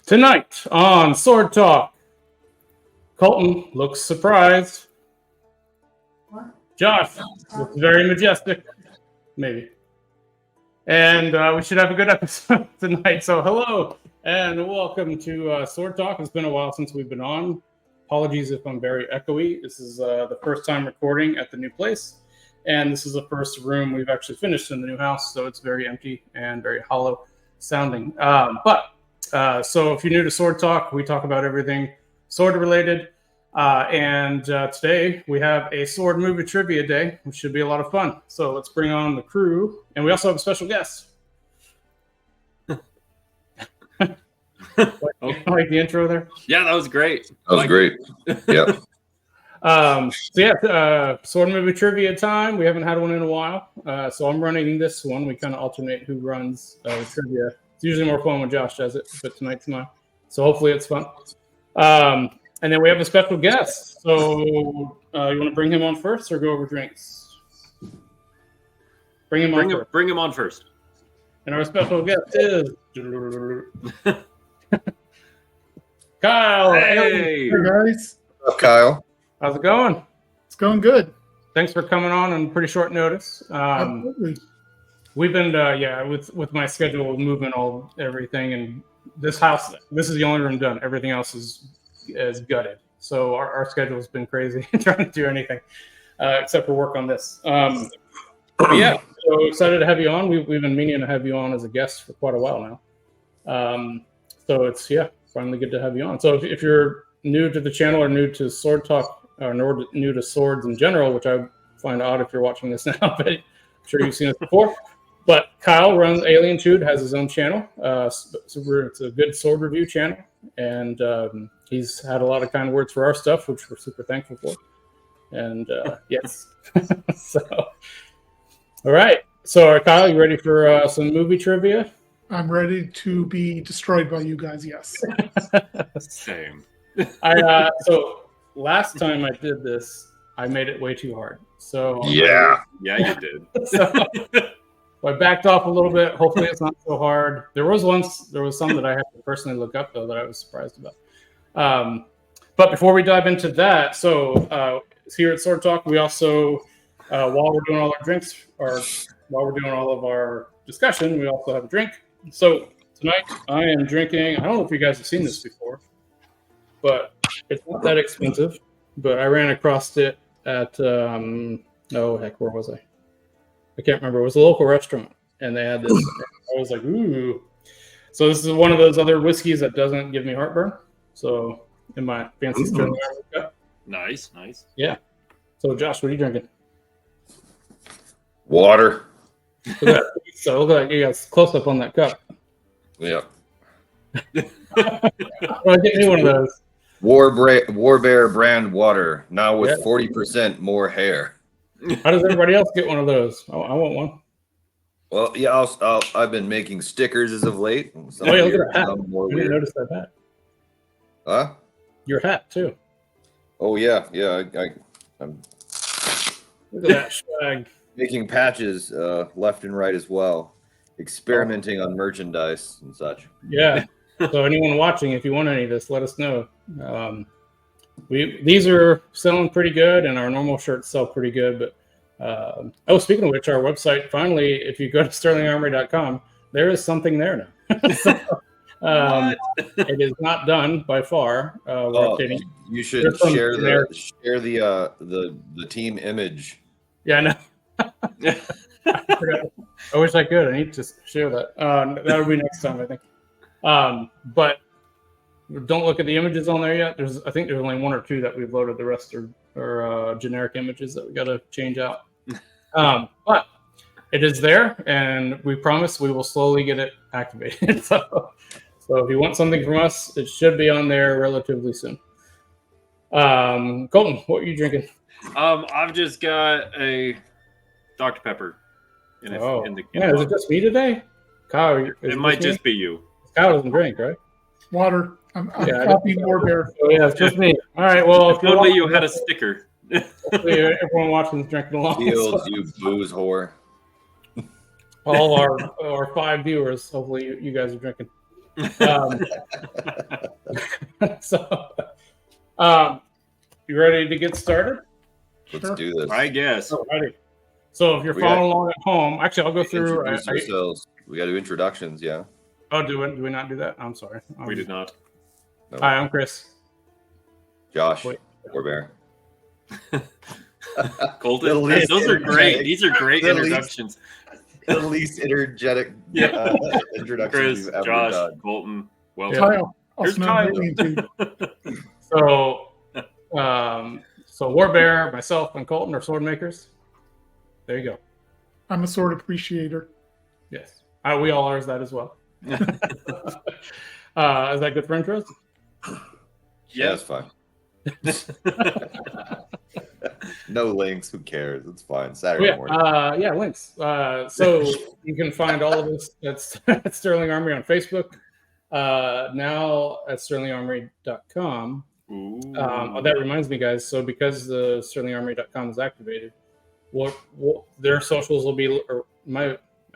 Tonight on Sword Talk, Colton looks surprised. Josh looks very majestic, maybe. And we should have a good episode tonight. So hello and welcome to Sword Talk. It's been a while since we've been on. Apologies if I'm very echoey. This is the first time recording at the new place. And this is the first room we've actually finished in the new house. So it's very empty and very hollow sounding. So if you're new to Sword Talk, we talk about everything sword related. And today we have a sword movie trivia day, which should be a lot of fun. So let's bring on the crew. And we also have a special guest. like the intro there? Yeah, that was great. That was great. Yep. Sword movie trivia time. We haven't had one in a while. So I'm running this one. We kind of alternate who runs trivia. It's usually more fun when Josh does it, but tonight's mine. So hopefully it's fun. And then we have a special guest. So you want to bring him on first or go over drinks? Bring him on first. And our special guest is Kyle. Hey guys. What's up, Kyle? How's it going? It's going good. Thanks for coming on pretty short notice. Absolutely. We've been, with my schedule, moving everything, and this house. This is the only room done. Everything else is gutted. So our schedule has been crazy trying to do anything except for work on this. So excited to have you on. We've been meaning to have you on as a guest for quite a while now. So it's finally good to have you on. So if you're new to the channel or new to Sword Talk or new to swords in general, which I find odd if you're watching this now, but I'm sure you've seen it before. But Kyle runs Alientude, has his own channel. It's a good sword review channel, and he's had a lot of kind words for our stuff, which we're super thankful for. And yes, so all right. So Kyle, you ready for some movie trivia? I'm ready to be destroyed by you guys. Yes. Same. So last time I did this, I made it way too hard. So Yeah, you did. So I backed off a little bit. Hopefully it's not so hard. There was some that I had to personally look up though that I was surprised about. But before we dive into that, so here at Sword Talk, we also while we're doing all our drinks or while we're doing all of our discussion, we also have a drink. So tonight I am drinking. I don't know if you guys have seen this before, but it's not that expensive. But I ran across it at where was I? I can't remember. It was a local restaurant, and they had this. I was like, ooh. So this is one of those other whiskeys that doesn't give me heartburn. So in my fancy Sterling Armory cup. Nice. Yeah. So Josh, what are you drinking? water. Look at you guys close up on that cup. Yeah. Well, get me one of those. War Bear brand water, now with 40% more hair. How does everybody else get one of those? I want one. Well, yeah, I've been making stickers as of late. Look at that hat. I didn't notice that hat. Huh? Your hat too. Oh yeah. I'm Look at that swag. making patches left and right as well, experimenting on merchandise and such. Yeah. So anyone watching, if you want any of this, let us know. These are selling pretty good, and our normal shirts sell pretty good. But speaking of which, our website finally, if you go to sterlingarmory.com, there is something there now. So, it is not done by far. You should share the team image. Yeah, I know. I wish I could. I need to share that. That'll be next time, I think. But don't look at the images on there yet. I think there's only one or two that we've loaded. The rest are generic images that we got to change out. But it is there, and we promise we will slowly get it activated. So if you want something from us, it should be on there relatively soon. Colton, what are you drinking? I've just got a Dr. Pepper. Is it just me today? Kyle, it might just be you. Kyle doesn't drink, right? Water. I'm copying War Bear. Oh, yeah, it's just me. All right, well, if only you had a sticker. Hopefully everyone watching is drinking along. Feels you booze whore. All our 5 viewers, hopefully you guys are drinking. Um, so, you ready to get started? Let's do this. I guess. Alrighty. So if you're We following along at home, actually, I'll go through. Introduce ourselves. We got to do introductions, yeah. Oh, do we not do that? I'm sorry. We did not. No. Hi, I'm Chris. Josh, Wait. or Bear. Colton. The least Those are great. energetic. These are great The least- introductions. The least energetic Yeah. introduction Chris, we've ever Josh, done. Colton. Welcome. Kyle, Here's also Kyle. known as Alientude. So Warbear, myself, and Colton are sword makers. There you go. I'm a sword appreciator. Yes, we all are that as well. Is that good for intros? Yeah, that's fine. No links. Who cares? It's fine. Saturday morning. Links. So you can find all of us at Sterling Armory on Facebook. Now at sterlingarmory.com. That reminds me, guys. So because the sterlingarmory.com is activated, what their socials will be. Or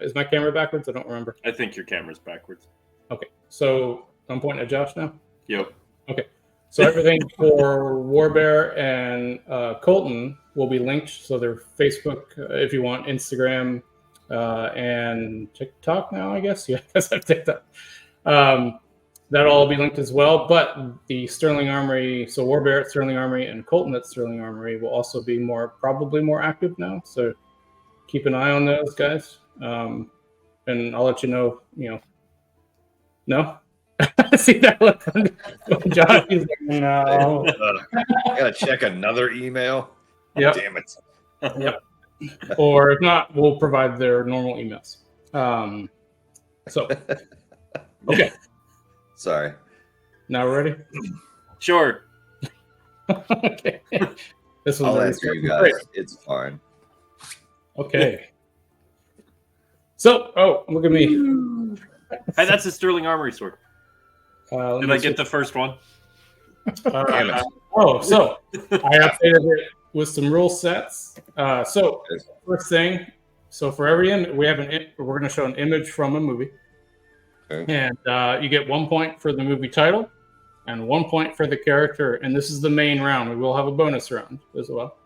is my camera backwards? I don't remember. I think your camera's backwards. Okay, so I'm pointing at Josh now. Yep. Okay, so everything for Warbear and Colton will be linked. So their Facebook, if you want, Instagram, and TikTok now, I guess. Yeah, because I've TikTok. That'll all be linked as well. But the Sterling Armory, so Warbear at Sterling Armory and Colton at Sterling Armory will also be probably more active now. So keep an eye on those guys. And I'll let you know, no? See that look on Josh? He's like, no. I gotta check another email. Yep. Damn it. Yep. Or if not, we'll provide their normal emails. So, okay. Sorry. Now we're ready? Sure. Okay. This was I'll a answer you restart. guys. It's fine. Okay. So, look at me. Hey, that's a Sterling Armory sword. Did I get the first one? Damn it. So I updated it with some rule sets. So first thing, so for every image, we're going to show an image from a movie, Okay. and you get 1 point for the movie title, and 1 point for the character. And this is the main round. We will have a bonus round as well.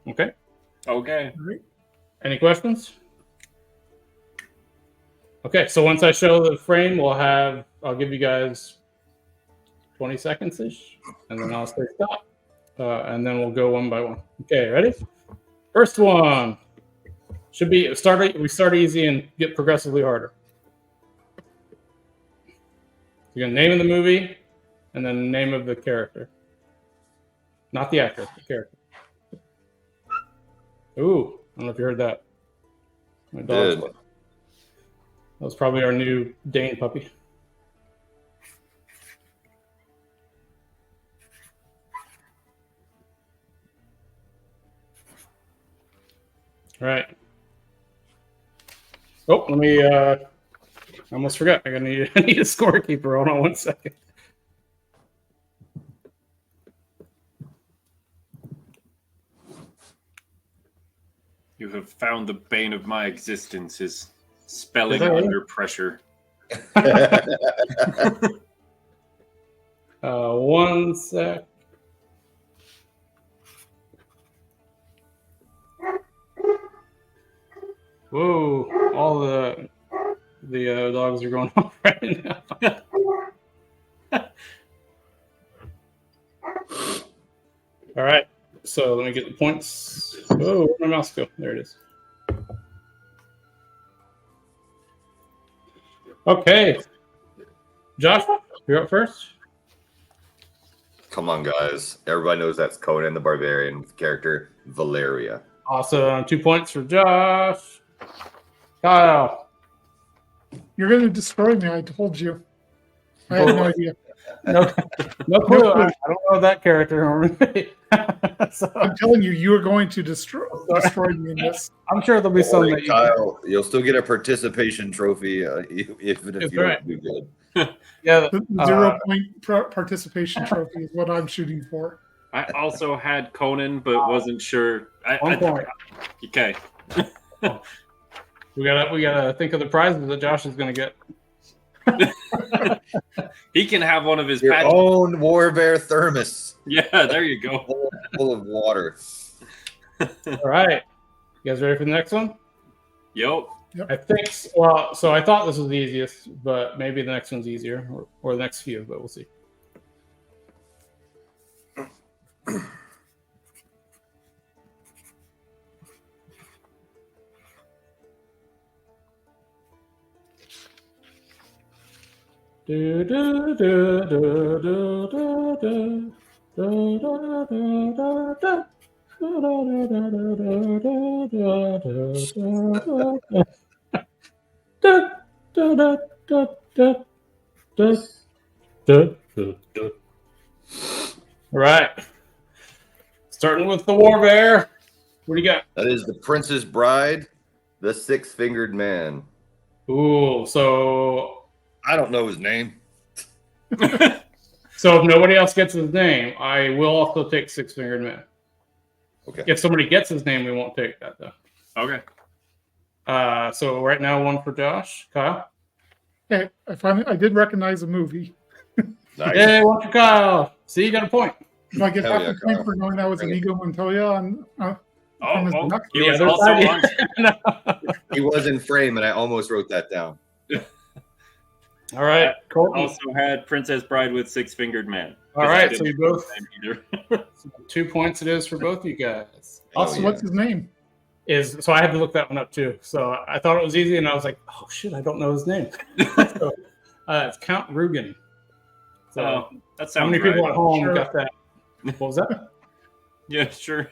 Okay. Okay. Any questions? Okay, so once I show the frame, I'll give you guys 20 seconds-ish, and then I'll say stop. And then we'll go one by one. Okay, ready? First one should be we start easy and get progressively harder. You're gonna name of the movie, and then the name of the character. Not the actor, the character. Ooh, I don't know if you heard that. My dog's Did. That was probably our new Dane puppy. All right. Oh, let me. I almost forgot. I need a scorekeeper. Hold on 1 second. You have found the bane of my existence is spelling Did I? under pressure. 1 sec. Whoa! All the dogs are going off right now. All right. So let me get the points. Oh, where'd my mouse go? There it is. Okay. Josh, you're up first. Come on, guys. Everybody knows that's Conan the Barbarian with the character Valeria. Awesome. 2 points for Josh. Kyle. You're going to destroy me. I told you. I have no idea. No clue. I don't know that character. So, I'm telling you, you are going to destroy me in this. I'm sure there'll be some Only that you Kyle, you'll still get a participation trophy, even if That's you right. don't do good. Yeah. The 0 point participation trophy is what I'm shooting for. I also had Conan, but wasn't sure. 1 point. Okay. We gotta think of the prizes that Josh is gonna get. He can have one of his Your patches. own Warbear thermos Yeah, there you go. full of water. All right. You guys ready for the next one? Yep. I think, well, so I thought this was the easiest, but maybe the next one's easier, or the next few, but we'll see. Do, do, do, do, do, do, do. Do, do, do, do, do. Do, do, do, do, do, do, do, do, do. Do, do, do, do, do, do, do, do. All right. Starting with the War Bear. What do you got? That is the Princess Bride, the Six-Fingered Man. Ooh, so I don't know his name. if nobody else gets his name, I will also take Six Fingered Man. Okay. If somebody gets his name, we won't take that though. Okay. So right now, one for Josh. Kyle. Okay, I did recognize the movie. Nice. Hey, one for Kyle. See, you got a point. Do I get Hell half yeah, a point Kyle. for knowing that was Bring it. Inigo Montoya on from his book? He The was other also side, on. yeah. He was in frame, and I almost wrote that down. All right, Colton. Also had Princess Bride with Six-Fingered Man. All 'Cause I right, didn't so you know both his name either. 2 points. It is for both you guys. Oh, Also, yeah. what's his name? So I had to look that one up too. So I thought it was easy, and I was like, oh shit, I don't know his name. So, it's Count Rugen. So Oh, that how sounds many right. people at home Sure. got that? What was that? Yeah, sure.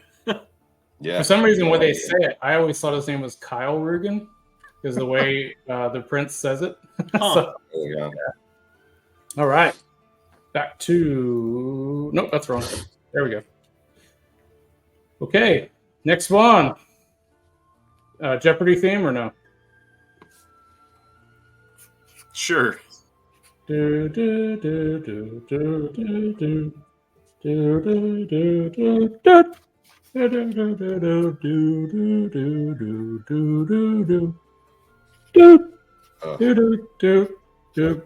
Yeah. For some reason, when they say it, I always thought his name was Kyle Rugen because the way the prince says it. Huh. So, There we go. all right, back to nope, that's wrong. There we go. Okay, next one. Jeopardy theme or no? Sure. Do do do do do do do do do do do do. Do, do, do, do, do, do, do, do, do, do, do. Do, do, do, do, do,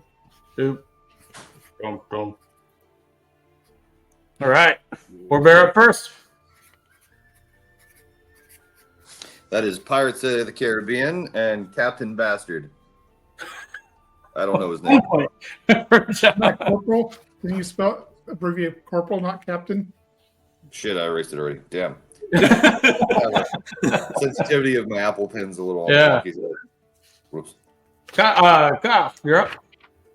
do. Dum, dum. All right, we're Bear up first. That is Pirates of the Caribbean and Captain Bastard. I don't know his name. 1 point. For Josh. Not Corporal. Can you spell abbreviate Corporal, not Captain? Shit, I erased it already. Damn. Sensitivity of my Apple Pen's a little Yeah. wonky. Whoops. Kyle, you're up.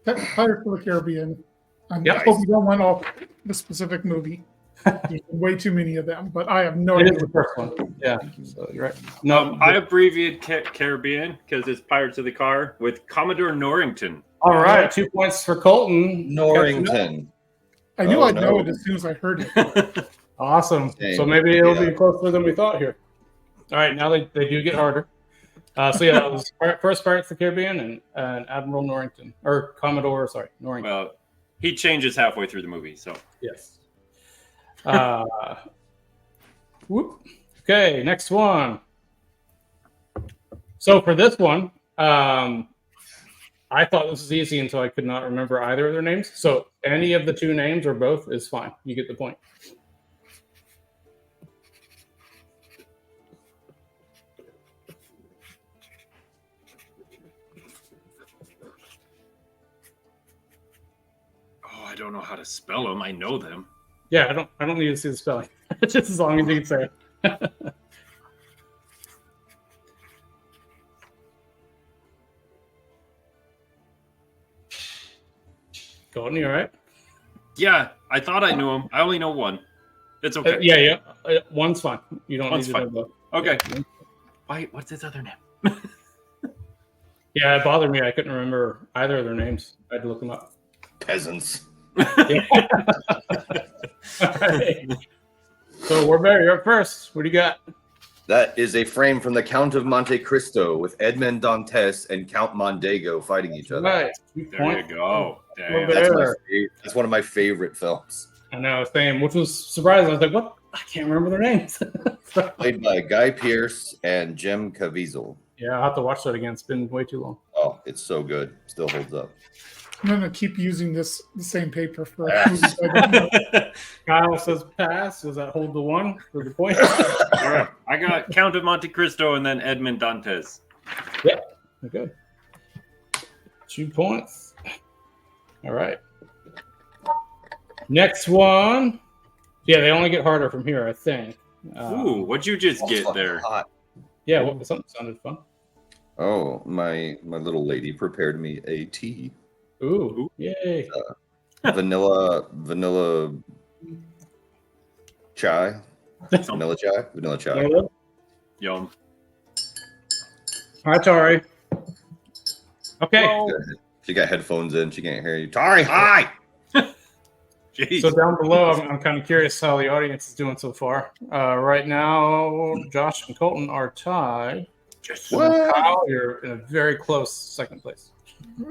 Pirates of the Caribbean. I Yep. hope you don't want off the specific movie. There's way too many of them, but I have no It idea. is the first one. Yeah, so you're right. No, I abbreviate Caribbean because it's Pirates of the Car with Commodore Norrington. all right, 2 points for Colton. Norrington. I knew Oh, I'd know no. it as soon as I heard it. Awesome. Same. So maybe it'll Yeah. be closer than we thought here. All right, now they do get harder. So yeah, it was first Pirates of the Caribbean and Admiral Norrington or Commodore. Sorry, Norrington. Well, he changes halfway through the movie, so Yes. Whoop. Okay, next one. So for this one, I thought this was easy until I could not remember either of their names. So any of the two names or both is fine. You get the point. oh, I don't know how to spell them. I know them. Yeah, I don't need to see the spelling. Just as long as you can say it. Colton, you all right? Yeah, I thought I knew him. I only know one. It's okay. Yeah. One's fine. You don't One's need to know fine. both. Okay. Wait, what's his other name? Yeah, it bothered me. I couldn't remember either of their names. I had to look them up. Peasants. Yeah. All right. So we're Barry, you're up first. What do you got? That is a frame from the Count of Monte Cristo with Edmond Dantes and Count Mondego fighting each other. Right. There you go. Damn. Well, That's one of my favorite films. I know, same, which was surprising. I was like, what? I can't remember their names. So, Played by Guy Pearce and Jim Caviezel. yeah, I'll have to watch that again. It's been way too long. Oh, it's so good. Still holds up. I'm gonna keep using the same paper for movies I don't know. Kyle says pass. Does that hold the one for the point? All right, I got Count of Monte Cristo and then Edmond Dantes. Yeah, good. 2 points. All right. Next one. Yeah, they only get harder from here, I think. Ooh, what'd you just get there? Hot. Yeah, something sounded fun. Oh, my little lady prepared me a tea. Ooh, yay. Vanilla chai. Vanilla chai. All Yum. right, Tari. Okay. Whoa. She got headphones in. She can't hear you. Tari, hi! Jeez. So down below, I'm kind of curious how the audience is doing so far. Right now, Josh and Colton are tied. What? Kyle, you're in a very close second place.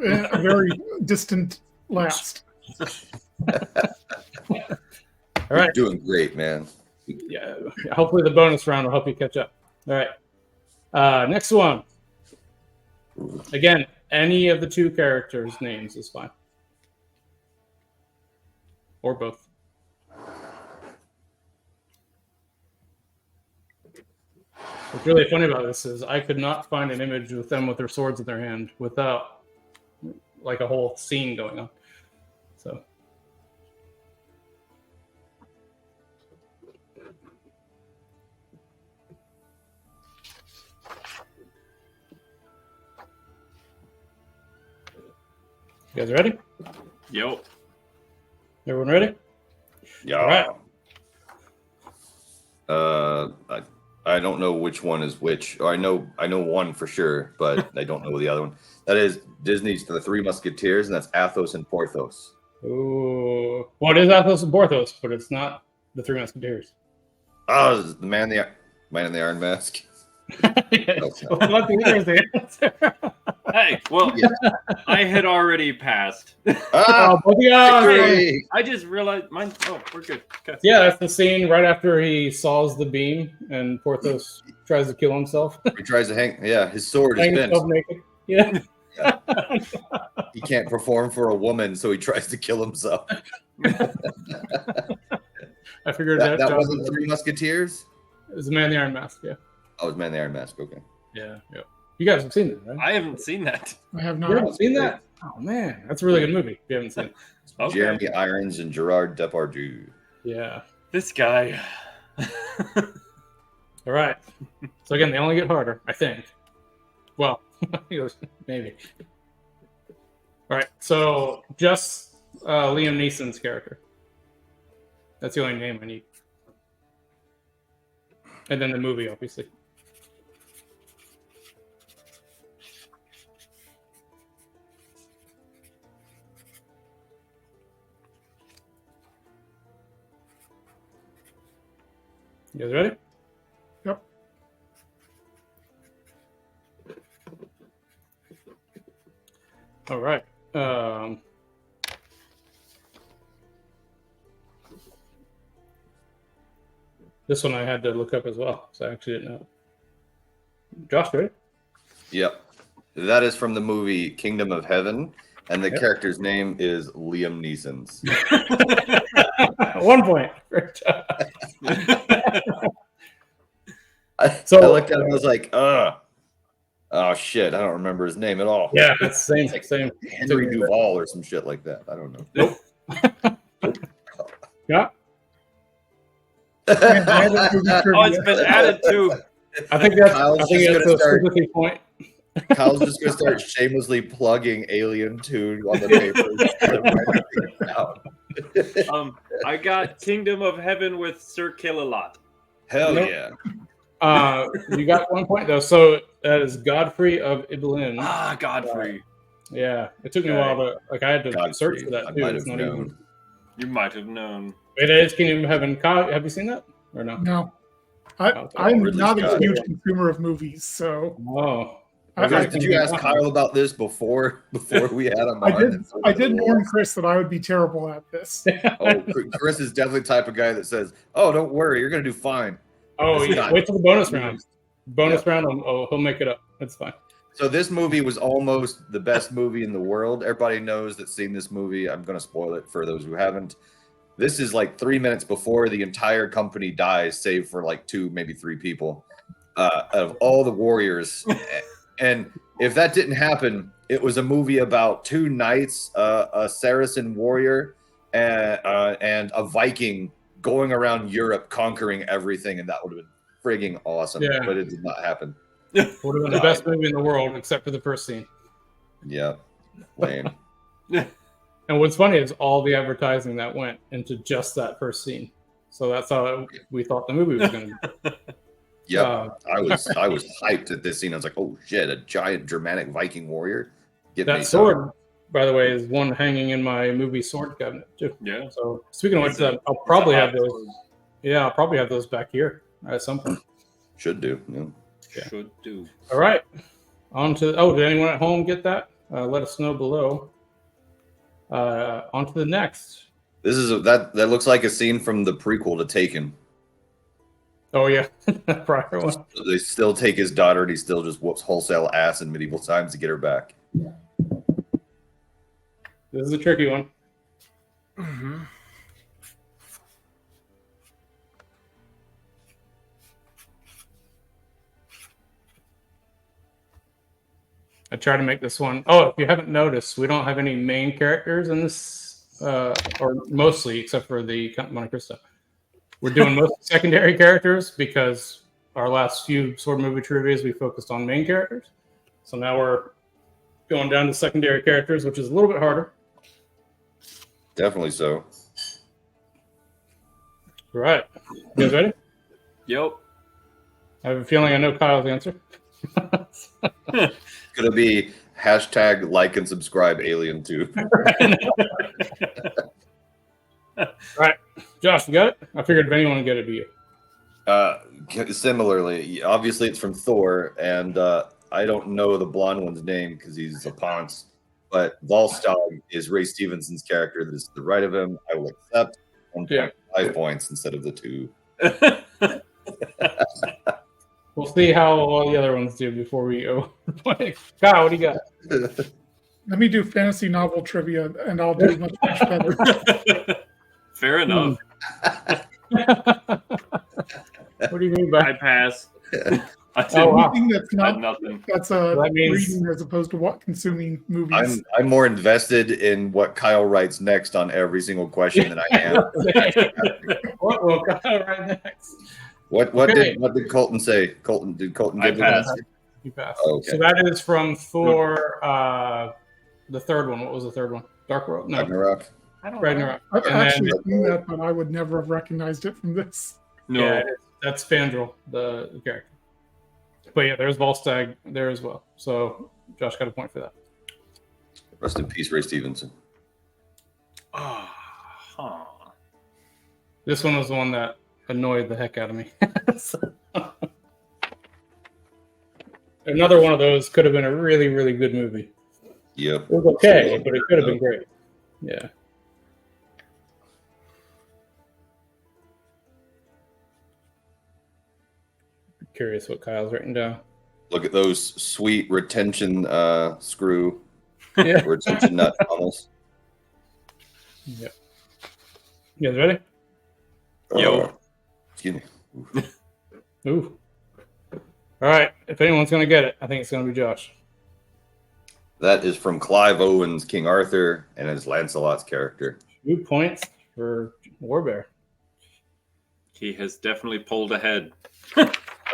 A very distant last. All right. You're doing great, man. Yeah. Hopefully the bonus round will help you catch up. All right. Next one. Again, any of the two characters' names is fine. Or both. What's really funny about this is I could not find an image with them with their swords in their hand without like a whole scene going on. So you guys ready? Yep. Everyone ready? Yeah. All right. I don't know which one is which. Or I know one for sure, but I don't know the other one. That is Disney's The Three Musketeers, and that's Athos and Porthos. Ooh. Well, it is Athos and Porthos, but it's not the Three Musketeers. Oh, it's the man in the Iron Mask. Yes. Well, let the winners the answer. Hey, well, I had already passed. Ah, Oh, yeah, victory! I just realized mine. Oh, we're good. Okay. yeah, that's the scene right after he saws the beam and Porthos tries to kill himself. He tries to hang. Yeah, his sword is Hang bent. himself naked. Yeah. He can't perform for a woman, so he tries to kill himself. I figured That that wasn't Three Musketeers? It was the Man in the Iron Mask, yeah. Oh, it was Man in the Iron Mask. Okay. Yeah. You guys have seen that, right? I haven't seen that. I have You not. haven't seen that? Oh man, that's a really good movie. If you haven't seen it. Okay. Jeremy Irons and Gerard Depardieu. Yeah. This guy. All right. So again, they only get harder, I think. Well, maybe. All right. So just Liam Neeson's character. That's the only name I need. And then the movie, obviously. You guys ready? Yep. All right. This one I had to look up as well, so I actually didn't know. Josh, ready? Yep. That is from the movie Kingdom of Heaven, and the Yep. character's name is Liam Neeson's. 1 point. Great job. I looked at him and was like, oh shit, I don't remember his name at all. Yeah, that's same. Henry Duval or some shit like that. I don't know. Yeah, Oh, it's been added to. I think that's Kyle's a sympathy point. Kyle's just gonna start shamelessly plugging Alientude on the paper. I got Kingdom of Heaven with Sir Kill-a-Lot. Hell Nope. yeah. You got 1 point though, so that is Godfrey of Ibelin. Ah, Godfrey. Yeah, it took me a while to I had to search for that I too. might It's have not known. even. You might have known. It is Kingdom of Heaven. Kyle, have you seen that or no? No. Okay. I'm Ridley not a Scott. huge consumer of movies, so Oh, Did you ask Kyle about this before we had him on? I did warn Chris that I would be terrible at this. Oh, Chris is definitely the type of guy that says, "Oh, don't worry, you're gonna do fine." Oh, It's yeah. not. Wait till the bonus round. Bonus round, he'll make it up. That's fine. So this movie was almost the best movie in the world. Everybody knows that's seen this movie. I'm going to spoil it for those who haven't. This is like 3 minutes before the entire company dies, save for like 2, maybe 3 people of all the warriors. And if that didn't happen, it was a movie about 2 knights, a Saracen warrior, and a Viking going around Europe conquering everything, and that would have been frigging awesome. Yeah. But it did not happen. Would have been the best movie in the world, except for the first scene. Yeah, lame. And what's funny is all the advertising that went into just that first scene. So that's how we thought the movie was going to be. Yeah, I was hyped at this scene. I was like, oh shit, a giant Germanic Viking warrior. That sword, by the way, is one hanging in my movie sword cabinet too. Yeah. So speaking of which, I'll probably have those. Yeah, I'll probably have those back here at some point. Should do. Yeah. Should do. All right. On to did anyone at home get that? Let us know below. On to the next. This is that looks like a scene from the prequel to Taken. Oh yeah, prior one. They still take his daughter, and he still just whoops wholesale ass in medieval times to get her back. This is a tricky one. Mm-hmm. I try to make this one. Oh, if you haven't noticed, we don't have any main characters in this, or mostly, except for the Count of Monte Cristo. We're doing most secondary characters because our last few sword movie trivias we focused on main characters. So now we're going down to secondary characters, which is a little bit harder. Definitely so. All right. You guys ready? Yep. I have a feeling I know Kyle's answer. It's gonna be hashtag like and subscribe Alientude. All right. Josh, you got it? I figured if anyone would get it, it'd be you. Similarly, obviously it's from Thor, and I don't know the blonde one's name because he's a Ponce, but Volstagg is Ray Stevenson's character that is to the right of him. I will accept 1.5 points instead of the 2. We'll see how all the other ones do before we go. Kyle, what do you got? Let me do fantasy novel trivia, and I'll do much better. Fair enough. What do you mean by I pass. Anything that's not nothing. that's That means- reading as opposed to what consuming movies. I'm more invested in what Kyle writes next on every single question than I am. What will Kyle write next? What did Colton say? Did Colton I give passed. it? You passed. Oh, okay. So that is from Thor, the third one. What was the third one? Dark World? No, Ragnarok. I don't Ragnarok. I've And actually then- seen that, but I would never have recognized it from this. No. Yeah, that's Fandral, the character. But yeah, there's Volstagg there as well. So Josh got a point for that. Rest in peace, Ray Stevenson. Huh. This one was the one that annoyed the heck out of me. Another one of those could have been a really, really good movie. Yep. It was okay, but it could have been great. Yeah. Curious what Kyle's written down. Look at those sweet retention screw Yeah. retention nut almost. Yep. You guys ready? Yo. Excuse me. Ooh. All right. If anyone's going to get it, I think it's going to be Josh. That is from Clive Owen's King Arthur and his Lancelot's character. 2 points for Warbear. He has definitely pulled ahead.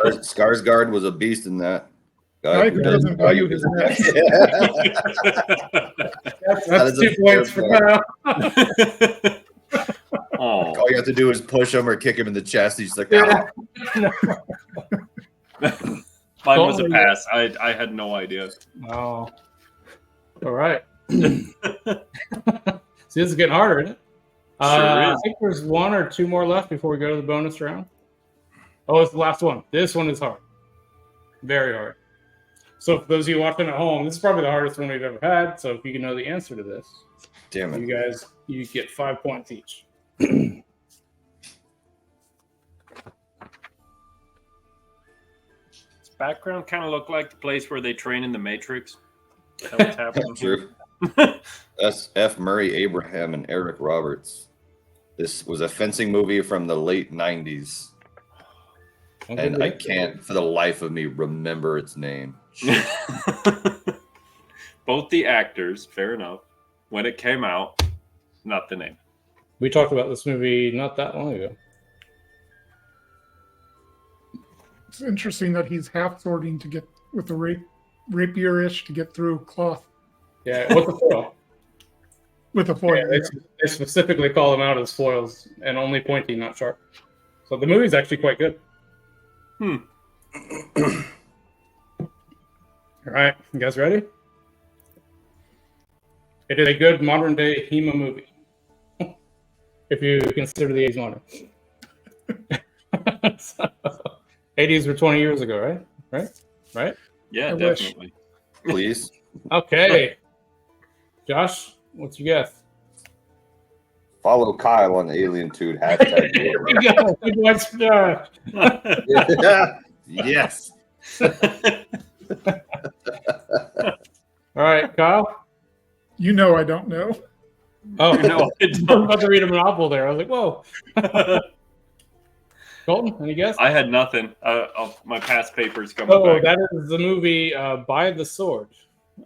Skarsgård was a beast in that. Guy who doesn't value his neck. That's 2 points for Kyle. Oh. All you have to do is push him or kick him in the chest. He's like, Yeah. Mine was a pass. I had no idea. Oh. All right. See, this is getting harder, isn't it? Sure is. I think there's 1 or 2 more left before we go to the bonus round. Oh, it's the last one. This one is hard. Very hard. So for those of you watching at home, this is probably the hardest one we've ever had. So if you can know the answer to this, damn it. you get 5 points each. background kind of look like the place where they train in the Matrix? Is that what's happening here? True. That's F. Murray Abraham and Eric Roberts. This was a fencing movie from the late 90s. And I can't, for the life of me, remember its name. Both the actors, fair enough. When it came out, not the name. We talked about this movie not that long ago. It's interesting that he's half swording to get with the rapier-ish to get through cloth Yeah, what's the foil? with a foil. Yeah, they specifically call them out as foils and only pointy, not sharp. So the movie's actually quite good. All right, you guys ready? It is a good modern day HEMA movie. If you consider the 80s modern. 80s were 20 years ago, right? Yeah, I wish. definitely. Please. Okay. Josh, what's your guess? Follow Kyle on Alientude hashtag. Good one, Josh. Yes. All right, Kyle. You know I don't know. Oh, no. I'm about to read a novel there. I was like, whoa. Colton, any guess? I had nothing. My past papers coming Oh, back. that is the movie By the Sword.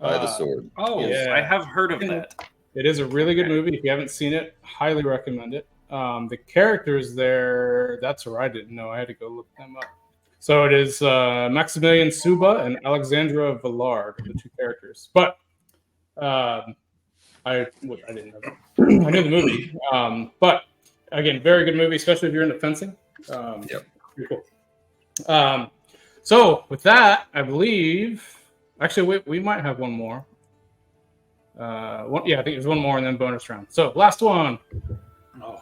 By the sword. Oh, Yeah. I have heard of that. It is a really good movie. If you haven't seen it, highly recommend it. The characters there, that's where I didn't know. I had to go look them up. So it is Maximilian Suba and Alexandra Villard, the two characters. But I didn't know that. I knew the movie. But again, very good movie, especially if you're into fencing. Yep. Pretty cool. So with that, I believe, actually, we might have one more. I think there's one more and then bonus round. So last one. Oh.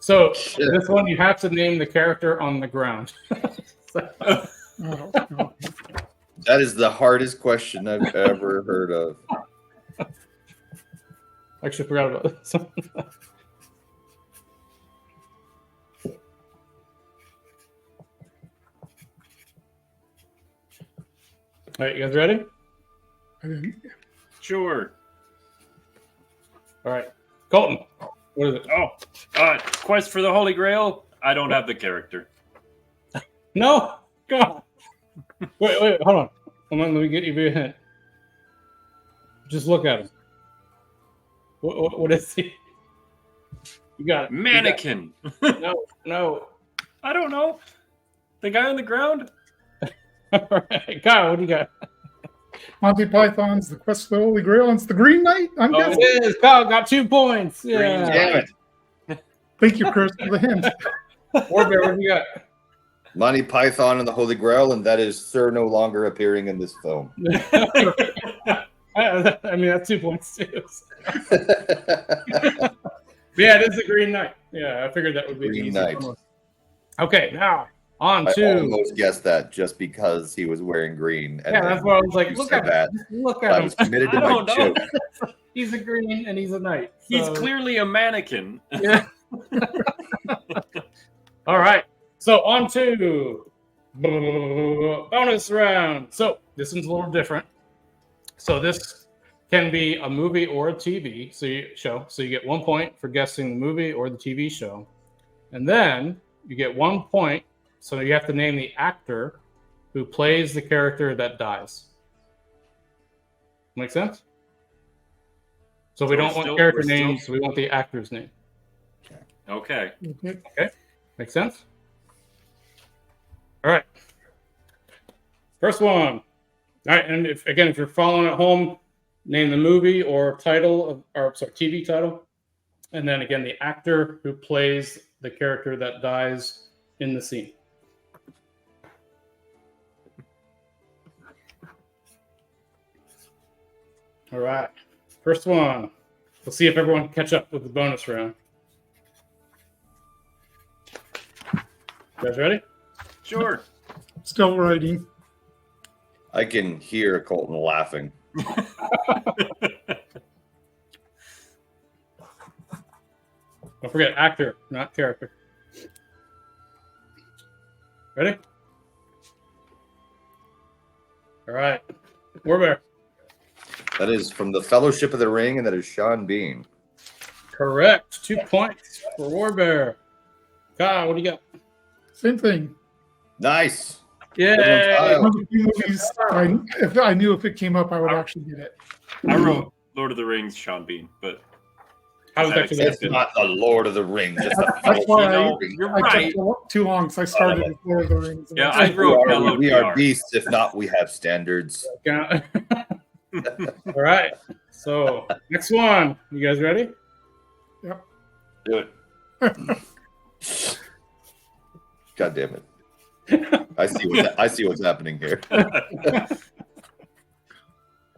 So Shit. this one, you have to name the character on the ground. Oh, no. That is the hardest question I've ever heard of. Actually, forgot about this. All right, you guys ready? I didn't. Sure. All right, Colton. What is it? Oh, Quest for the Holy Grail. I don't have the character. No, God. Wait, hold on. Let me get you a hint. Just look at him. What is he? You got it. Mannequin. No. I don't know. The guy on the ground? All right, Kyle, what do you got? Monty Python's The Quest for the Holy Grail. It's the Green Knight. I'm Oh, guessing. it is. Kyle got 2 points. Green Yeah. Damn it. Thank you, Chris, for the hint. Warbear, what do you got? Monty Python and the Holy Grail, and that is Sir no longer appearing in this film. I mean, that's 2 points too. So. Yeah, it is the Green Knight. Yeah, I figured that would be the Green easy Knight. one. Okay, now on I to. almost guessed that just because he was wearing green. And Yeah, that's why I was like, you look said at that. him. Look I at was him. committed to I my don't know. joke. He's a green and he's a knight. He's so- clearly a mannequin. Yeah. All right. So on to bonus round. So this one's a little different. So this can be a movie or a TV show. So you get 1 point for guessing the movie or the TV show. And then you get 1 point. So you have to name the actor who plays the character that dies. Make sense? So we So don't we're want character still- names. We want the actor's name. Okay. Make sense? All right. First one. All right, and if you're following at home, name the movie or title TV title, and then again the actor who plays the character that dies in the scene. All right. First one. We'll see if everyone can catch up with the bonus round. You guys ready? Sure. Still writing. I can hear Colton laughing. Don't forget actor, not character. Ready? All right. Warbear. That is from the Fellowship of the Ring, and that is Sean Bean. Correct. 2 points for Warbear. Kyle, what do you got? Same thing. Nice. Yeah. Kyle. One of the few movies if I knew if it came up, I would actually get it. I wrote Lord of the Rings, Sean Bean, but I was actually It's not the Lord of the Rings. It's the That's why Fellowship of the Ring. you're I right. took too long because I started with Lord of the Rings. Yeah, I wrote We are LOTR. beasts, if not, we have standards. All right. So next one. You guys ready? Yep. Do it. God damn it. I see what's happening here.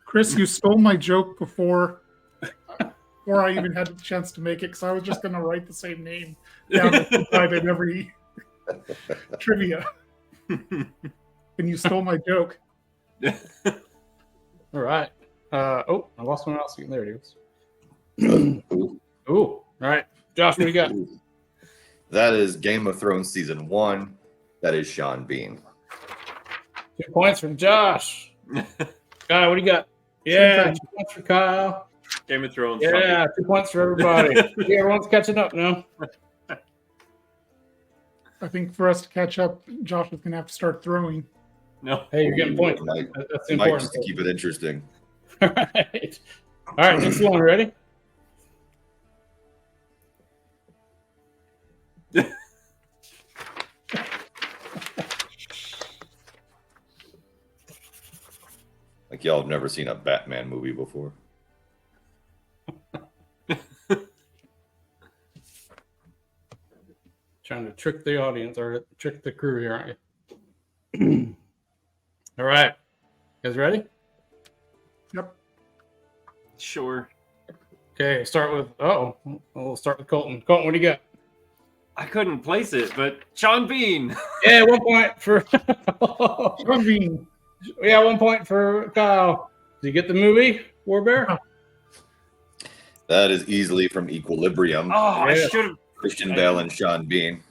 Chris, you stole my joke before I even had the chance to make it because I was just going to write the same name down in every trivia. And you stole my joke. All right. I lost one else. There it is. Ooh. All right. Josh, what do you got? That is Game of Thrones season 1. That is Sean Bean. 2 points from Josh. Kyle, what do you got? Yeah, 2 points for Kyle. Game of Thrones. Yeah, 2 points for everybody. Yeah, everyone's catching up now. I think for us to catch up, Josh is going to have to start throwing. No. Hey, you're getting points. Mike, That's Mike, important. just to keep it interesting. All right. All right, next one. Ready? Like y'all have never seen a Batman movie before. Trying to trick the audience or trick the crew here, aren't you? All right. You guys ready? Yep. Sure. Okay, start with we'll start with Colton. Colton, what do you got? I couldn't place it, but Sean Bean. Yeah, 1 point for Sean Bean. yeah, 1 point for Kyle. Did you get the movie, Warbear? That is easily from Equilibrium. Oh, I Yeah. should have Christian Bale and Sean Bean.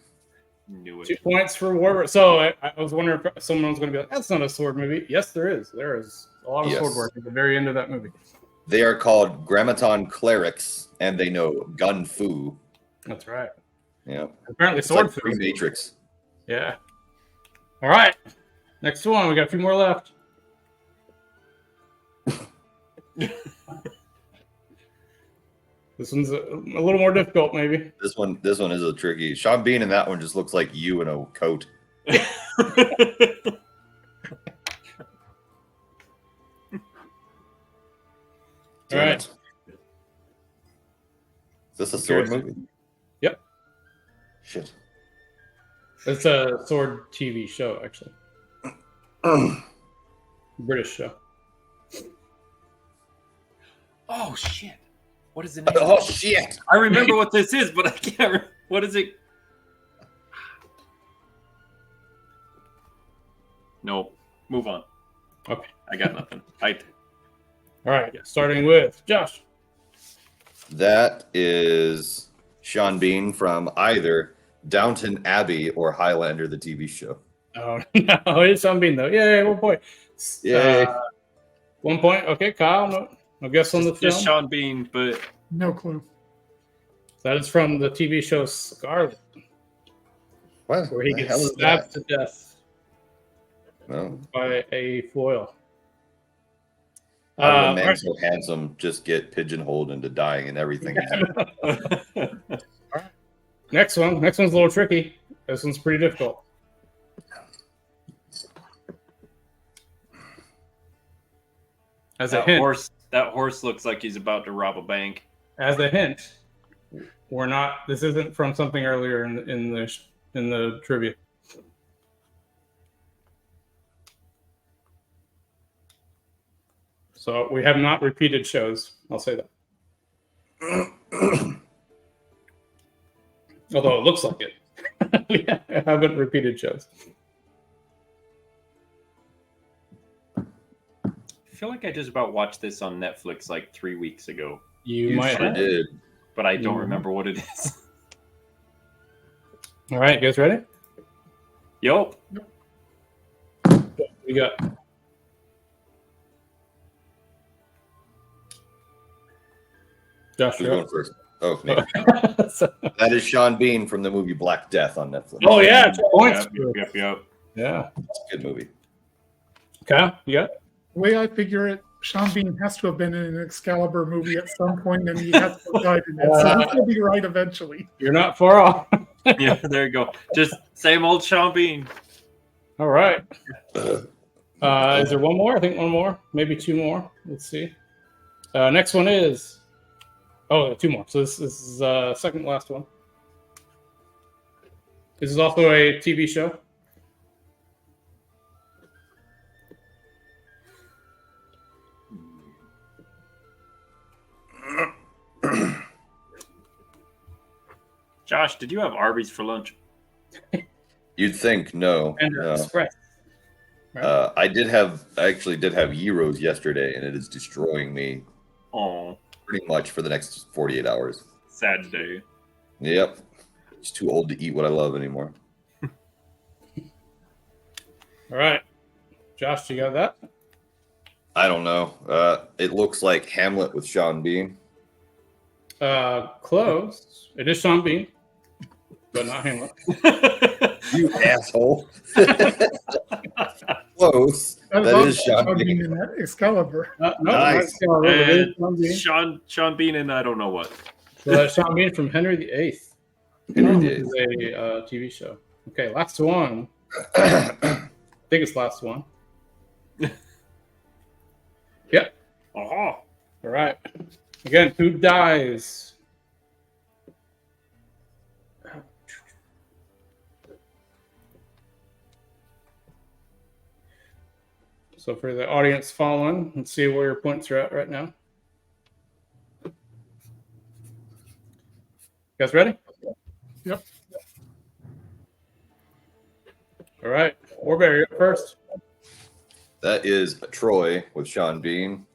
knew 2 it. points for Warbear. So I was wondering if someone was going to be like, that's not a sword movie. Yes, there is. There is a lot of Yes. sword work at the very end of that movie. They are called Grammaton clerics, and they know gun fu. That's right. Yeah, Apparently it's sword like food. Matrix. Yeah. All right. Next one. We got a few more left. This one's a little more difficult, maybe. This one is a tricky. Sean Bean in that one just looks like you in a coat. All right. Is this a sword movie? Yep. Shit. It's a sword TV show, actually. British show. Oh shit! What is the name? Oh shit! I remember what this is, but I can't. What is it? No, move on. Okay. I got nothing. All right. Starting with Josh. That is Sean Bean from either Downton Abbey or Highlander, the TV show. Oh no, it's Sean Bean though. Yay! 1 point. Yay. 1 point. Okay, Kyle. No guess on the film. Just Sean Bean, but No clue. That is from the TV show Scarlet, What? where he The hell gets is stabbed that? to death No. by a foil. How did a all man right. so handsome just get pigeonholed into dying and everything? Next one. Next one's a little tricky. This one's pretty difficult. As a that hint, horse looks like he's about to rob a bank. as a hint, we're not. This isn't from something earlier in the trivia. So we have not repeated shows. I'll say that. Although it looks like it. We haven't repeated shows. I feel like I just about watched this on Netflix like 3 weeks ago, You You might sure have. did. but I don't Mhm. remember what it is. All right, you guys ready? Yup. We got Josh, Who's you're going up. first? Oh, me. So- That is Sean Bean from the movie Black Death on Netflix. oh yeah, 2 points. Yep. Yeah. It's a good movie. Okay. Yeah. The way I figure it, Sean Bean has to have been in an Excalibur movie at some point, and he has to have died in it. So this will be right eventually. You're not far off. Yeah, there you go. Just same old Sean Bean. All right. Is there one more? I think one more, maybe 2 more. Let's see. Next one is 2 more. So this is second to last one. This is also a TV show. Josh, did you have Arby's for lunch? You'd think no. Panda Express. I actually did have gyros yesterday, and it is destroying me Oh, pretty much for the next 48 hours. sad day. Yep. Just too old to eat what I love anymore. All right. Josh, you got that? I don't know. It looks like Hamlet with Sean Bean. Close. It is Sean Bean, but not Hamlet. You asshole. Close. That is Sean Bean. in that Excalibur. No, Nice. it is Sean Bean. Sean Bean and I don't know what. So that's Sean Bean from Henry VIII. Henry Which VIII. is a TV show. Okay, last one. I think it's last one. Yep. Oh, All right. Again, who dies? So for the audience following, let's see where your points are at right now. You guys ready? Yep. All right. Warbear, you're up first. That is Troy with Sean Bean.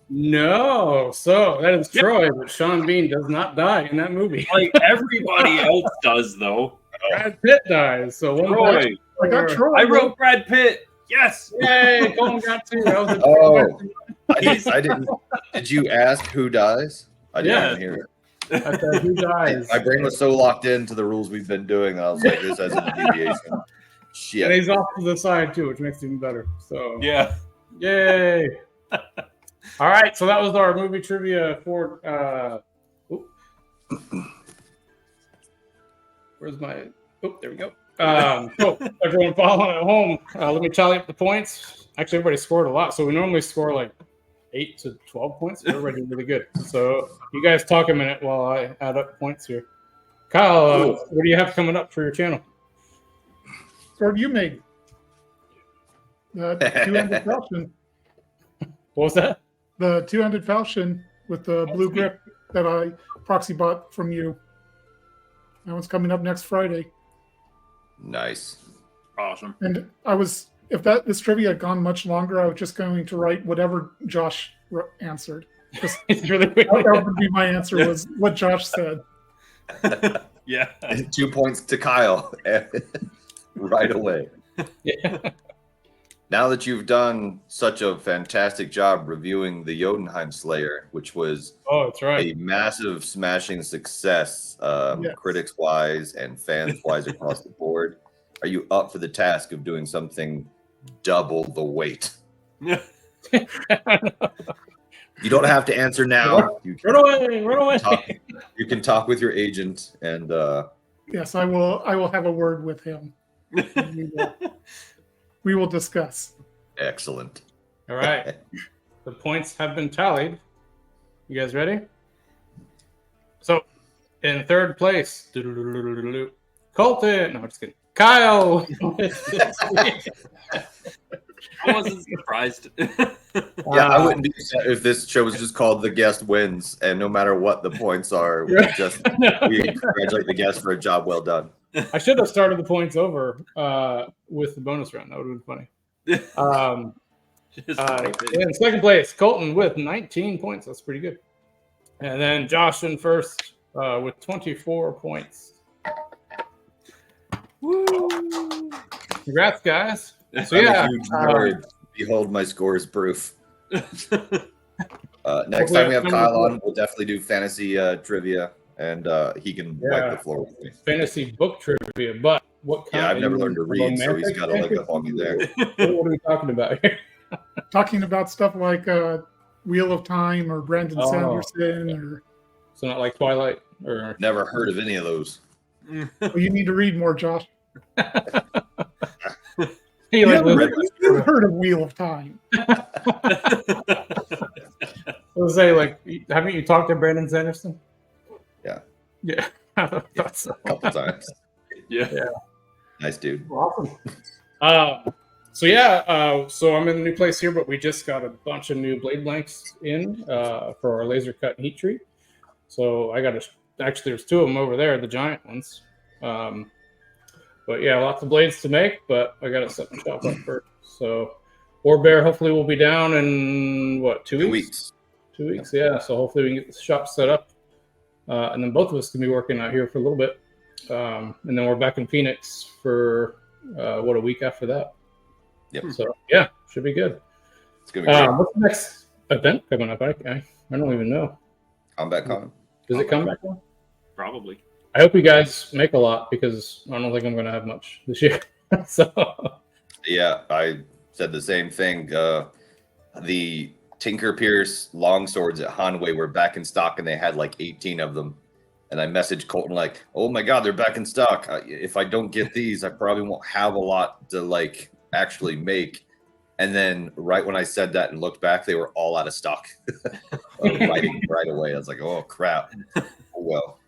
No. So that is Troy, but Sean Bean does not die in that movie. like everybody else does, though. Brad Pitt dies. So one Troy. point I got for- Troy. I wrote Brad Pitt. Yes. Yay, Colton got 2. That was a Oh, I didn't. Did you ask who dies? I didn't Yeah. even hear it. I said, who dies? My brain was so locked into the rules we've been doing that I was like, this has a deviation. Shit. And he's off to the side too, which makes it even better. So Yeah. yay. All right, so that was our movie trivia for where's my there we go. So everyone following at home, let me tally up the points. Actually, everybody scored a lot. So we normally score like 8 to 12 points. Everybody did really good. So you guys talk a minute while I add up points here. Kyle, what do you have coming up for your channel? Sword you made. The two-handed falchion. What was that? The two-handed falchion with the blue grip that I proxy bought from you. That one's coming up next Friday. Nice. Awesome. And if this trivia had gone much longer, I was just going to write whatever Josh answered. Just It's really weird. that would be my answer was what Josh said. Yeah. 2 points to Kyle right away. Yeah. Now that you've done such a fantastic job reviewing the Jotunheim Slayer, which was Oh, that's right. a massive smashing success, Yes. critics-wise and fans-wise across the board, are you up for the task of doing something double the weight? You don't have to answer now. You Run away. can talk with your agent and Yes, I will have a word with him. We will discuss. excellent. All right. The points have been tallied. You guys ready? So, in third place, Colton. No, just kidding. Kyle. I wasn't surprised. Yeah, I wouldn't be upset if this show was just called The Guest Wins, and no matter what the points are, we congratulate the guest for a job well done. I should have started the points over with the bonus round. That would have been funny. In second place, Colton with 19 points. That's pretty good. And then Josh in first with 24 points. Woo! Congrats, guys. So I'm yeah, a huge nerd. Behold my scores proof. Next Hopefully time we have I'm Kyle good. on, we'll definitely do fantasy trivia, and he can wipe the floor with me. Fantasy book trivia, but what kind? Yeah, I've never learned to read, so he's romantic got a leg up on me there. What are we talking about here? Talking about stuff like Wheel of Time or Brandon Oh, Sanderson, yeah. or So not like Twilight or Never heard of any of those. well, you need to read more, Josh. you like read You've heard of Wheel of Time. I was say, like, haven't you talked to Brandon Sanderson? Yeah. Yeah. I thought so. A couple times. Yeah. Nice dude. Awesome. So I'm in a new place here, but we just got a bunch of new blade blanks in for our laser cut heat treat. So I got actually there's two of them over there, the giant ones. But yeah, lots of blades to make, but I got to set the shop up first. So Bear hopefully will be down in what, 2 weeks? 2 weeks, yeah. So hopefully we can get the shop set up. And then both of us can be working out here for a little bit. And then we're back in Phoenix for a week after that. Yep. So yeah, should be good. It's gonna be great. What's the next event coming up? I don't even know. Combat Con. Does it come back on? Probably. I hope you guys make a lot because I don't think I'm going to have much this year. So Yeah, I said the same thing. The Tinker Pierce longswords at Hanway were back in stock, and they had like 18 of them. And I messaged Colton like, "Oh my God, they're back in stock. If I don't get these, I probably won't have a lot to like actually make." And then right when I said that and looked back, they were all out of stock. right away. I was like, "Oh crap!" Oh, well,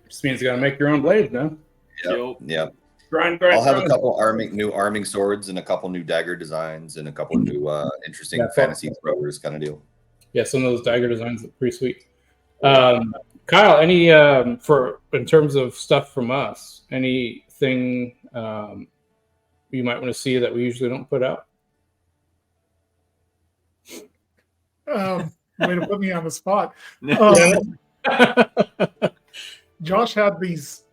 just means you got to make your own blades, man. Yep. Grind. I'll have a couple new arming swords and a couple new dagger designs and a couple new interesting fantasy throwers kind of deal. Yeah, some of those dagger designs look pretty sweet. Kyle, any in terms of stuff from us, anything you might want to see that we usually don't put out? Way to put me on the spot. Josh had these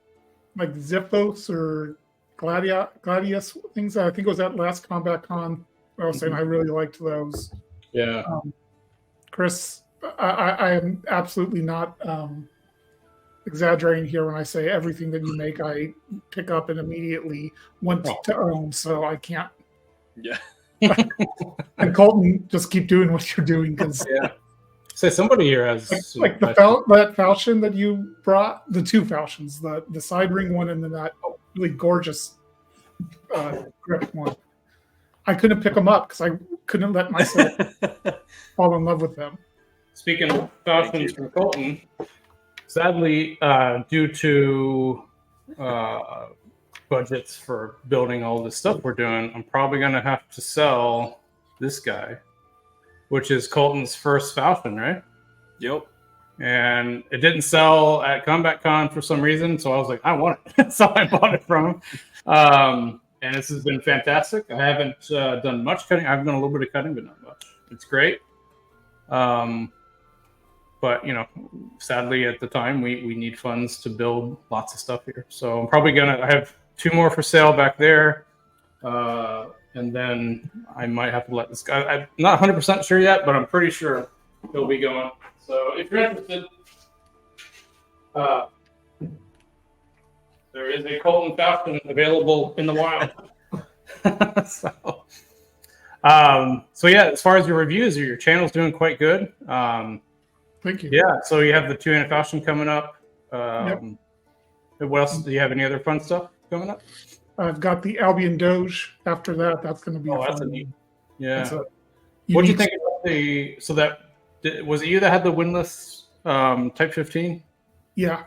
like Ziphos or Gladius things. I think it was at last Combat Con. I was saying I really liked those. Yeah. Chris, I am absolutely not exaggerating here when I say everything that you make I pick up and immediately want to own, so I can't. Yeah. And Colton, just keep doing what you're doing because Say somebody here has like that falchion that you brought, the two falchions, the side ring one and then that really gorgeous grip one. I couldn't pick them up because I couldn't let myself fall in love with them. Speaking of falchions from Colton, sadly, due to budgets for building all this stuff we're doing, I'm probably going to have to sell this guy, which is Colton's first falchion, right? Yep. And it didn't sell at Combat Con for some reason, so I was like, I want it. So I bought it from him. And this has been fantastic. I haven't done much cutting. I've done a little bit of cutting, but not much. It's great. But, sadly at the time, we need funds to build lots of stuff here. So I'm probably I have 2 more for sale back there. And then I might have to let this guy, I'm not 100% sure yet, but I'm pretty sure he'll be going. So if you're interested, there is a Colton falchion available in the wild. So yeah, as far as your reviews, your channel's doing quite good. Thank you. Yeah, so you have the 2-handed falchion coming up. Yep. What else? Do you have any other fun stuff coming up? I've got the Albion Doge. After that, that's going to be that's fun. Yeah. What do you think about so that, was it you that had the windlass Type 15? Yeah.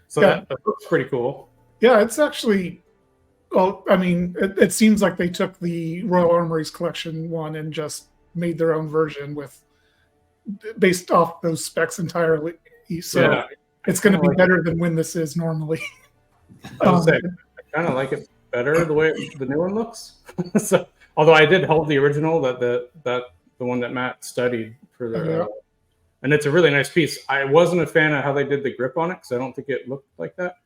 So that looks pretty cool. Yeah, it's actually, well, I mean, it seems like they took the Royal Armory's collection one and just made their own version based off those specs entirely. So it's going to be better than Windlass is normally. I kind of like it better the way the new one looks. So, although I did hold the original, the one that Matt studied for the, and it's a really nice piece. I wasn't a fan of how they did the grip on it because I don't think it looked like that.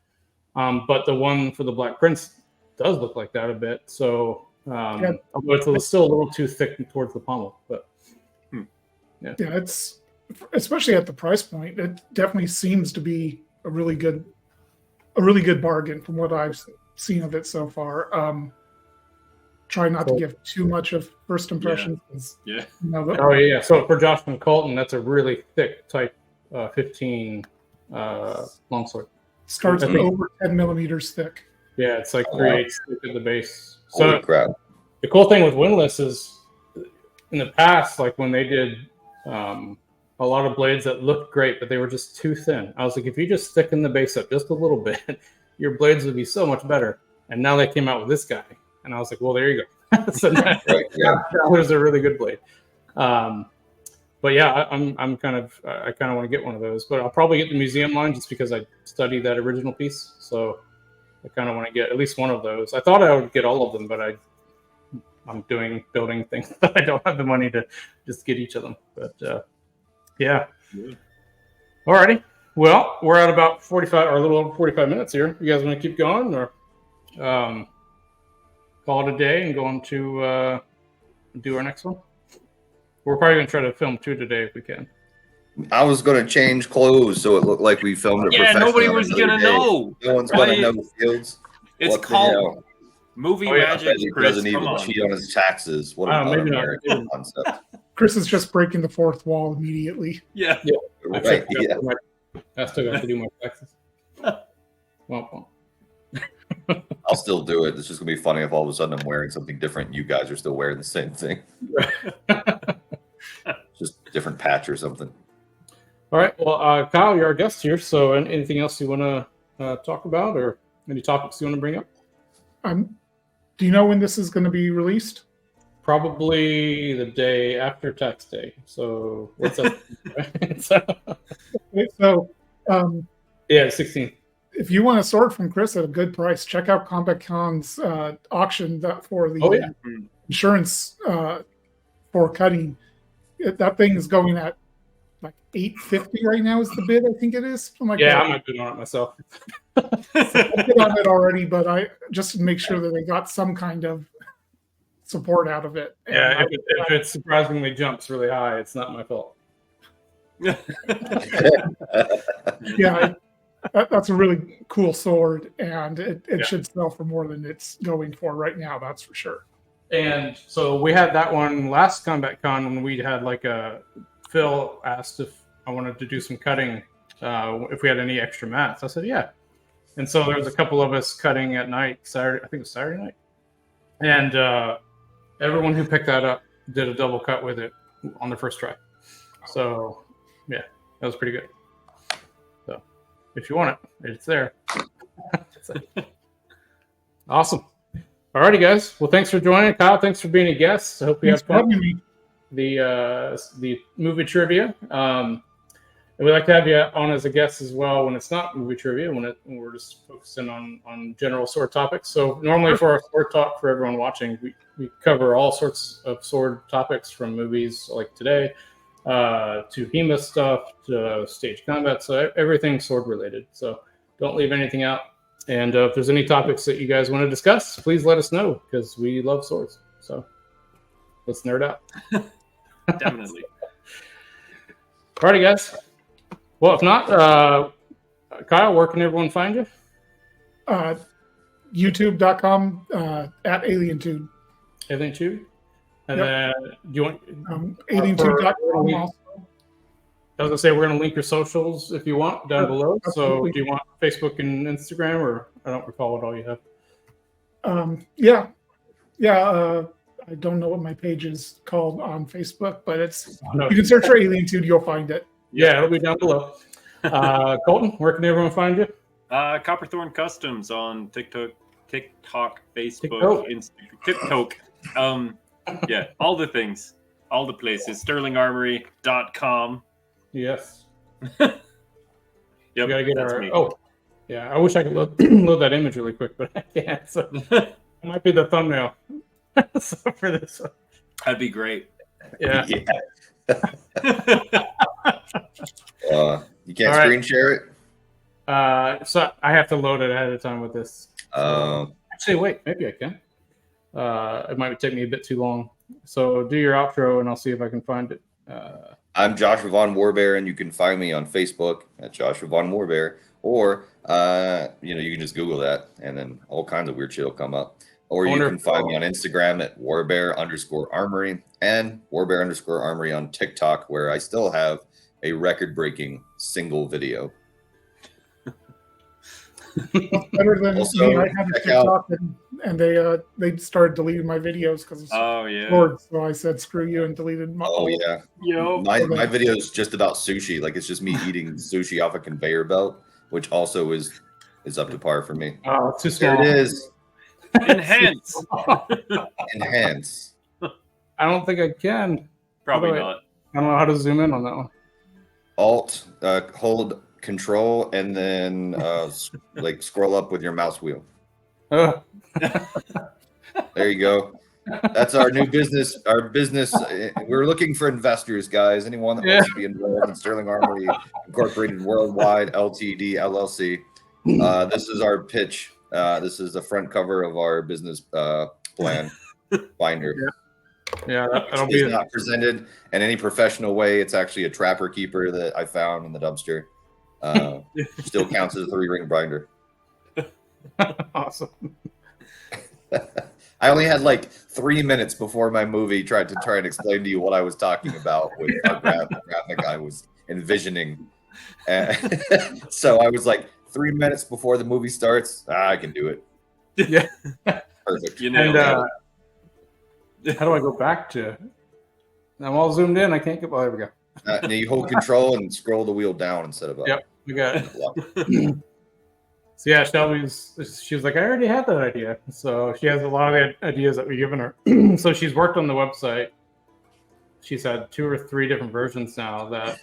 But the one for the Black Prince does look like that a bit. So, although it's still a little too thick towards the pommel, but it's especially at the price point, it definitely seems to be a really good bargain from what I've seen of it so far. Try not to give too much of first impressions. Yeah. Oh yeah. So for Josh and Colton, that's a really thick Type 15 longsword. Starts over 10 millimeters thick. Yeah, it's like 3/8 thick at the base. So Holy crap. the cool thing with windlass is, in the past, like when they did a lot of blades that looked great, but they were just too thin. I was like, if you just thicken the base up just a little bit, your blades would be so much better. And now they came out with this guy, and I was like, well, there you go. So now, there's a really good blade. But yeah, I kind of want to get one of those, but I'll probably get the museum line just because I studied that original piece. So I kind of want to get at least one of those. I thought I would get all of them, but I'm building things that I don't have the money to just get each of them. But yeah. Alrighty. Well, we're at about 45 or a little over 45 minutes here. You guys want to keep going or call it a day and go on to do our next one? We're probably going to try to film 2 today if we can. I was going to change clothes so it looked like we filmed it. Yeah, nobody was going to know. No one's going to know the fields. It's called movie magic. He Chris, doesn't even cheat on his taxes. What an American concept. Chris is just breaking the fourth wall immediately. Yeah. Right. Yeah. I still got to do my taxes. I'll still do it. It's just going to be funny if all of a sudden I'm wearing something different and you guys are still wearing the same thing. Just different patch or something. All right. Well, Kyle, you're our guest here. So anything else you want to talk about or any topics you want to bring up? Do you know when this is going to be released? Probably the day after tax day. So what's up? Yeah, 16th. If you want a sword from Chris at a good price, check out Combat Con's auction for the insurance for cutting. That thing is going at like $850 right now is the bid. I think it is. I might bid on it myself. I bid on it already, but I just to make sure that they got some kind of support out of it. Yeah, if it surprisingly jumps really high, it's not my fault. Yeah, that's a really cool sword, and it should sell for more than it's going for right now. That's for sure. And so we had that one last Combat Con when we had Phil asked if I wanted to do some cutting, if we had any extra mats. I said, yeah. And so there was a couple of us cutting at night, Saturday, I think it was Saturday night. And everyone who picked that up did a double cut with it on the first try. So yeah, that was pretty good. So if you want it, it's there. Awesome. Alrighty, guys. Well, thanks for joining. Kyle, thanks for being a guest. I hope you have fun. The movie trivia. And we'd like to have you on as a guest as well when it's not movie trivia, when we're just focusing on general sword topics. So normally for our sword talk for everyone watching, we cover all sorts of sword topics from movies like today to HEMA stuff to stage combat. So everything sword related. So don't leave anything out. And if there's any topics that you guys want to discuss, please let us know because we love swords. So let's nerd out. Definitely. Alrighty, guys. Well, if not, Kyle, where can everyone find you? YouTube.com at Alientude. Alientude? And then do you want Alientude.com also. I was going to say, we're going to link your socials if you want down below. Absolutely. So do you want Facebook and Instagram, or I don't recall what all you have? I don't know what my page is called on Facebook, but you can search for Alientude, you'll find it. Yeah, it'll be down below. Colton, where can everyone find you? Copperthorn Customs on TikTok, Facebook, Instagram, TikTok. Yeah, all the things, all the places. SterlingArmory.com. Yes. Yep, We gotta get that's our. me. Oh, yeah. I wish I could load that image really quick, but I can't. So it might be the thumbnail for this one. That'd be great. Yeah. You can't screen share it? So I have to load it ahead of time with this. Actually, wait. Maybe I can. It might take me a bit too long. So do your outro, and I'll see if I can find it. I'm Joshua Von Warbear, and you can find me on Facebook at Joshua Von Warbear, or you can just Google that, and then all kinds of weird shit will come up. Or you can find me on Instagram at Warbear_Armory and Warbear_Armory on TikTok, where I still have a record-breaking single video. Better than Also, me. I had a check TikTok and they started deleting my videos because it's Oh yeah. short. So I said screw you and deleted my. Oh yeah, Yo. my video is just about sushi. Like it's just me eating sushi off a conveyor belt, which also is up to par for me. Oh, it's too small. There it is. Enhance. Enhance. I don't think I can. Probably By the way, not. I don't know how to zoom in on that one. Alt, hold Control, and then like scroll up with your mouse wheel. Oh. There you go. That's our new business. Our business. We're looking for investors, guys. Anyone that wants to be involved in Sterling Armory Incorporated Worldwide Ltd LLC. This is our pitch. This is the front cover of our business plan binder. Yeah, that'll It's be not presented in any professional way. It's actually a trapper keeper that I found in the dumpster. Still counts as a 3-ring binder. awesome. I only had like 3 minutes before my movie tried to try and explain to you what I was talking about with our graphic I was envisioning. So I was like 3 minutes before the movie starts. I can do it. Yeah. Perfect. You know. How do I go back to? I'm all zoomed in. I can't get. Well, there we go. Now you hold Control and scroll the wheel down instead of up. Yep, we got it. So yeah, she was like, I already had that idea. So she has a lot of the ideas that we've given her. So she's worked on the website. She's had 2 or 3 different versions now that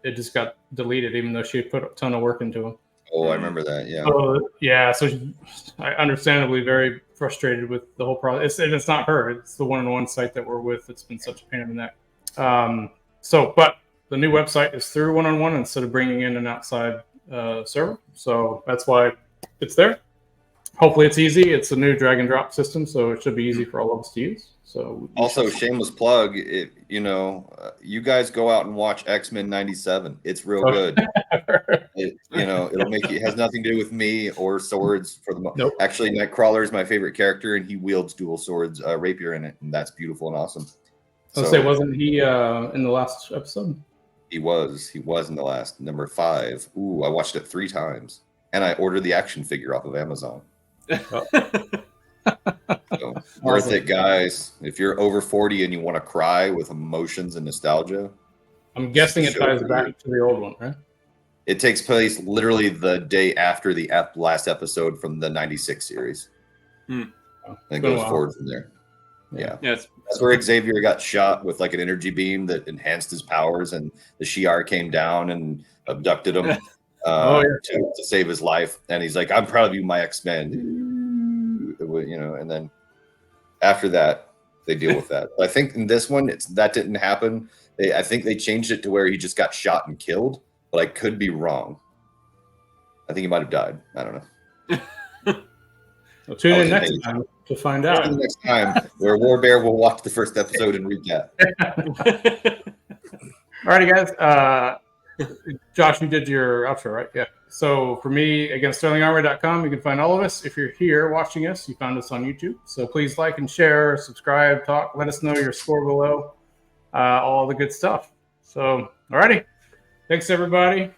it just got deleted, even though she had put a ton of work into them. Oh, I remember that. Yeah. So yeah, so I understandably very frustrated with the whole process. It's not her; it's the one-on-one site that we're with. It's been such a pain in the neck. But the new website is through one-on-one instead of bringing in an outside server. So that's why it's there. Hopefully, it's easy. It's a new drag and drop system, so it should be easy for all of us to use. So also, shameless plug. You guys go out and watch X-Men '97. It's real good. It'll make you. It has nothing to do with me or swords for the. Nope. Actually, Nightcrawler is my favorite character, and he wields dual swords, rapier in it, and that's beautiful and awesome. Wasn't he in the last episode? He was in the last number 5. Ooh, I watched it 3 times, and I ordered the action figure off of Amazon. So, worth it, guys. If you're over 40 and you want to cry with emotions and nostalgia, I'm guessing it ties back to the old one, right? It takes place literally the day after the last episode from the '96 series. And it goes forward from there. Yeah. Yes. That's where Xavier got shot with like an energy beam that enhanced his powers, and the Shi'ar came down and abducted him to save his life. And he's like, "I'm proud of you, my X-Men." And then after that, they deal with that. But I think in this one, that didn't happen. I think they changed it to where he just got shot and killed, but I could be wrong. I think he might have died. I don't know. Well, tune in next time to find out. Tune in next time where Warbear will watch the first episode and recap. Alrighty, guys. Josh, you did your outro, right? Yeah. So for me, again, SterlingArmory.com, you can find all of us. If you're here watching us, you found us on YouTube. So please like and share, subscribe, talk, let us know your score below, all the good stuff. So, alrighty. Thanks, everybody.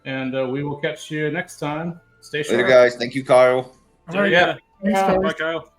And we will catch you next time. Stay sharp. Later, guys. Thank you, Kyle. All right. Yeah. Thanks, guys. Bye, Kyle.